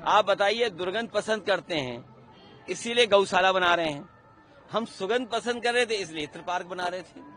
आप बताइए, दुर्गंध पसंद करते हैं इसीलिए गौशाला बना रहे हैं, हम सुगंध पसंद कर रहे थे इसलिए इत्र पार्क बना रहे थे।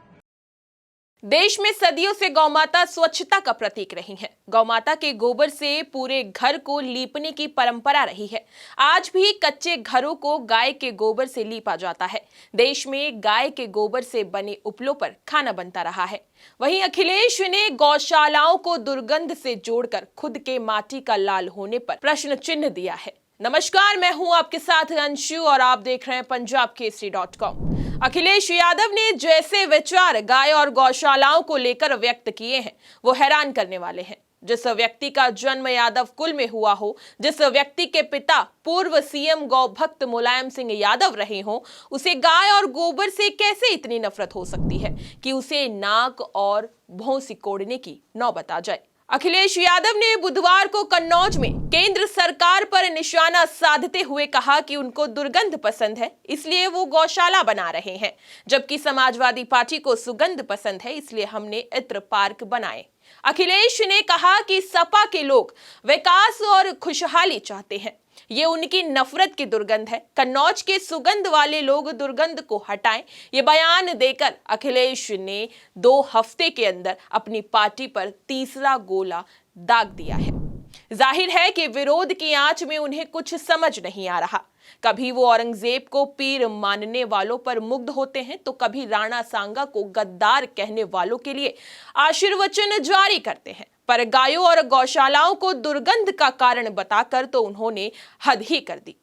देश में सदियों से गौमाता स्वच्छता का प्रतीक रही है। गौमाता के गोबर से पूरे घर को लीपने की परंपरा रही है। आज भी कच्चे घरों को गाय के गोबर से लीपा जाता है। देश में गाय के गोबर से बने उपलों पर खाना बनता रहा है। वहीं अखिलेश ने गौशालाओं को दुर्गंध से जोड़कर खुद के माटी का लाल होने पर प्रश्न चिन्ह दिया है। नमस्कार, मैं हूं आपके साथ अंशु और आप देख रहे हैं punjabkesari.com। अखिलेश यादव ने जैसे विचार गाय और गौशालाओं को लेकर व्यक्त किए हैं वो हैरान करने वाले हैं। जिस व्यक्ति का जन्म यादव कुल में हुआ हो, जिस व्यक्ति के पिता पूर्व सीएम गौभक्त मुलायम सिंह यादव रहे हों, उसे गाय और गोबर से कैसे इतनी नफरत हो सकती है कि उसे नाक और भौं सिकोड़ने की नौबत आ जाए। अखिलेश यादव ने बुधवार को कन्नौज में केंद्र सरकार पर निशाना साधते हुए कहा कि उनको दुर्गंध पसंद है इसलिए वो गौशाला बना रहे हैं, जबकि समाजवादी पार्टी को सुगंध पसंद है इसलिए हमने इत्र पार्क बनाए। अखिलेश ने कहा कि सपा के लोग विकास और खुशहाली चाहते हैं, ये उनकी नफरत की दुर्गंध है। कन्नौज के सुगंध वाले लोग दुर्गंध को हटाएं, ये बयान देकर अखिलेश ने 2 हफ्ते के अंदर अपनी पार्टी पर तीसरा गोला दाग दिया है। जाहिर है कि विरोध की आंच में उन्हें कुछ समझ नहीं आ रहा। कभी वो औरंगजेब को पीर मानने वालों पर मुग्ध होते हैं तो कभी राणा सांगा को गद्दार कहने वालों के लिए आशीर्वचन जारी करते हैं, पर गायों और गौशालाओं को दुर्गंध का कारण बताकर तो उन्होंने हद ही कर दी।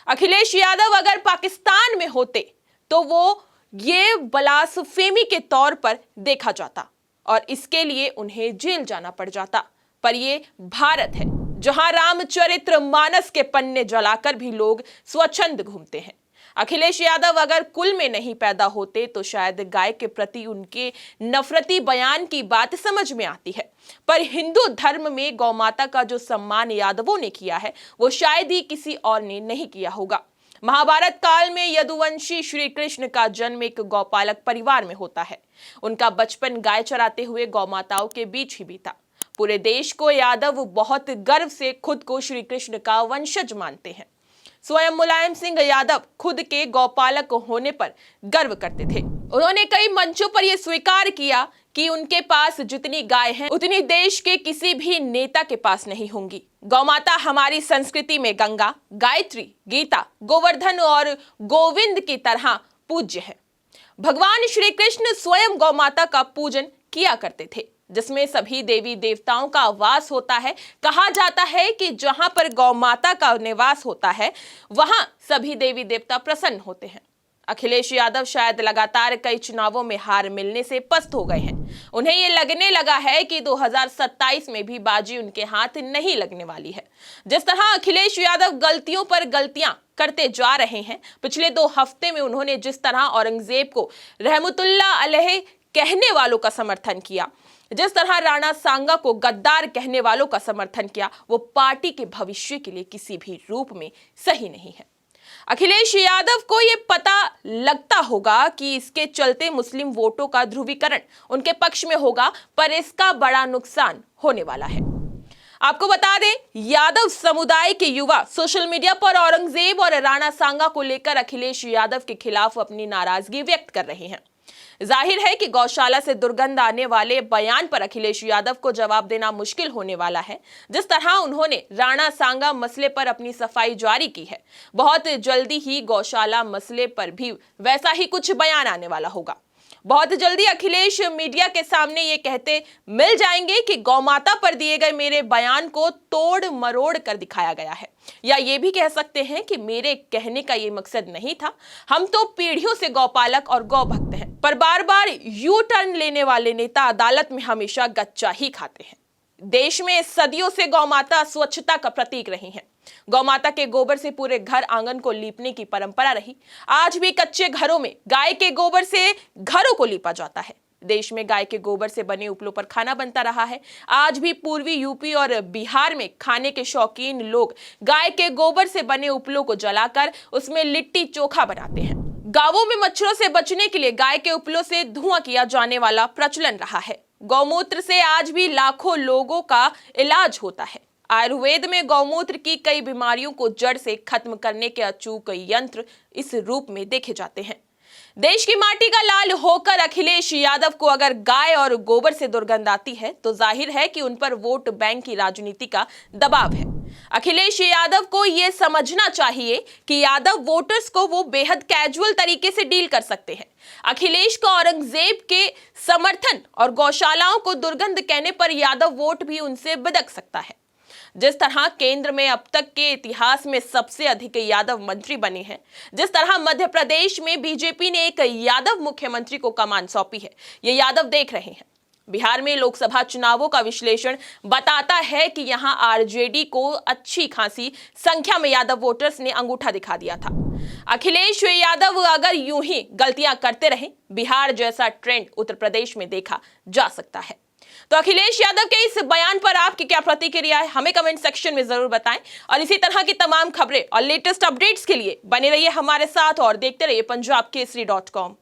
अखिलेश यादव अगर पाकिस्तान में होते तो वो ये ब्लास्फेमी के तौर पर देखा जाता और इसके लिए उन्हें जेल जाना पड़ जाता, पर ये भारत है जहां रामचरित्र मानस के पन्ने जलाकर भी लोग स्वच्छंद घूमते हैं। अखिलेश यादव अगर कुल में नहीं पैदा होते तो शायद गाय के प्रति उनके नफरती बयान की बात समझ में आती है, पर हिंदू धर्म में गौमाता का जो सम्मान यादवों ने किया है वो शायद ही किसी और ने नहीं किया होगा। महाभारत काल में यदुवंशी श्री कृष्ण का जन्म एक गौपालक परिवार में होता है। उनका बचपन गाय चराते हुए गौमाताओं के बीच ही बीता। पूरे देश को यादव बहुत गर्व से खुद को श्री कृष्ण का वंशज मानते हैं। स्वयं मुलायम सिंह यादव खुद के गौपालक होने पर गर्व करते थे। उन्होंने कई मंचों पर यह स्वीकार किया कि उनके पास जितनी गाय हैं उतनी देश के किसी भी नेता के पास नहीं होंगी। गौमाता हमारी संस्कृति में गंगा, गायत्री, गीता, गोवर्धन और गोविंद की तरह पूज्य है। भगवान श्री कृष्ण स्वयं गौमाता का पूजन किया करते थे, जिसमें सभी देवी देवताओं का वास होता है। कहा जाता है कि जहां पर गौमाता का निवास होता है वहां सभी देवी देवता प्रसन्न होते हैं। अखिलेश यादव शायद लगातार कई चुनावों में हार मिलने से पस्त हो गए हैं। उन्हें ये लगने लगा है कि 2027 में भी बाजी उनके हाथ नहीं लगने वाली है। जिस तरह अखिलेश यादव गलतियों पर गलतियां करते जा रहे हैं, पिछले 2 हफ्ते में उन्होंने जिस तरह औरंगजेब को रहमतुल्लाह अलैह कहने वालों का समर्थन किया, जिस तरह राणा सांगा को गद्दार कहने वालों का समर्थन किया, वो पार्टी के भविष्य के लिए किसी भी रूप में सही नहीं है। अखिलेश यादव को ये पता लगता होगा कि इसके चलते मुस्लिम वोटों का ध्रुवीकरण उनके पक्ष में होगा, पर इसका बड़ा नुकसान होने वाला है। आपको बता दें, यादव समुदाय के युवा सोशल मीडिया पर औरंगजेब और राणा सांगा को लेकर अखिलेश यादव के खिलाफ अपनी नाराजगी व्यक्त कर रहे हैं। जाहिर है कि गौशाला से दुर्गंध आने वाले बयान पर अखिलेश यादव को जवाब देना मुश्किल होने वाला है। जिस तरह उन्होंने राणा सांगा मसले पर अपनी सफाई जारी की है, बहुत जल्दी ही गौशाला मसले पर भी वैसा ही कुछ बयान आने वाला होगा। बहुत जल्दी अखिलेश मीडिया के सामने ये कहते मिल जाएंगे कि गौमाता पर दिए गए मेरे बयान को तोड़ मरोड़ कर दिखाया गया है, या ये भी कह सकते हैं कि मेरे कहने का ये मकसद नहीं था। हम तो पीढ़ियों से गौपालक और गौ भक्त हैं, पर बार बार यू टर्न लेने वाले नेता अदालत में हमेशा गच्चा ही खाते हैं। देश में सदियों से गौमाता स्वच्छता का प्रतीक रही है। गौमाता के गोबर से पूरे घर आंगन को लीपने की परंपरा रही। आज भी कच्चे घरों में गाय के गोबर से घरों को लीपा जाता है। देश में गाय के गोबर से बने उपलों पर खाना बनता रहा है। आज भी पूर्वी यूपी और बिहार में खाने के शौकीन लोग गाय के गोबर से बने उपलों को जलाकर उसमें लिट्टी चोखा बनाते हैं। गांवों में मच्छरों से बचने के लिए गाय के उपलों से धुआं किया जाने वाला प्रचलन रहा है। गौमूत्र से आज भी लाखों लोगों का इलाज होता है। आयुर्वेद में गौमूत्र की कई बीमारियों को जड़ से खत्म करने के अचूक यंत्र इस रूप में देखे जाते हैं। देश की माटी का लाल होकर अखिलेश यादव को अगर गाय और गोबर से दुर्गंध आती है तो जाहिर है कि उन पर वोट बैंक की राजनीति का दबाव है। अखिलेश यादव को यह समझना चाहिए कि यादव वोटर्स को वो बेहद कैजुअल तरीके से डील कर सकते हैं। अखिलेश को औरंगजेब के समर्थन और गौशालाओं को दुर्गंध कहने पर यादव वोट भी उनसे बिदक सकता है। जिस तरह केंद्र में अब तक के इतिहास में सबसे अधिक यादव मंत्री बने हैं, जिस तरह मध्य प्रदेश में बीजेपी ने एक यादव मुख्यमंत्री को कमान सौंपी है, ये यादव देख रहे हैं। बिहार में लोकसभा चुनावों का विश्लेषण बताता है कि यहां आरजेडी को अच्छी खासी संख्या में यादव वोटर्स ने अंगूठा दिखा दिया था। अखिलेश यादव अगर यूं ही गलतियां करते रहे, बिहार जैसा ट्रेंड उत्तर प्रदेश में देखा जा सकता है। तो अखिलेश यादव के इस बयान पर आपकी क्या प्रतिक्रिया है, हमें कमेंट सेक्शन में जरूर बताएं। और इसी तरह की तमाम खबरें और लेटेस्ट अपडेट्स के लिए बने रहिए हमारे साथ और देखते रहिए पंजाब केसरी.com।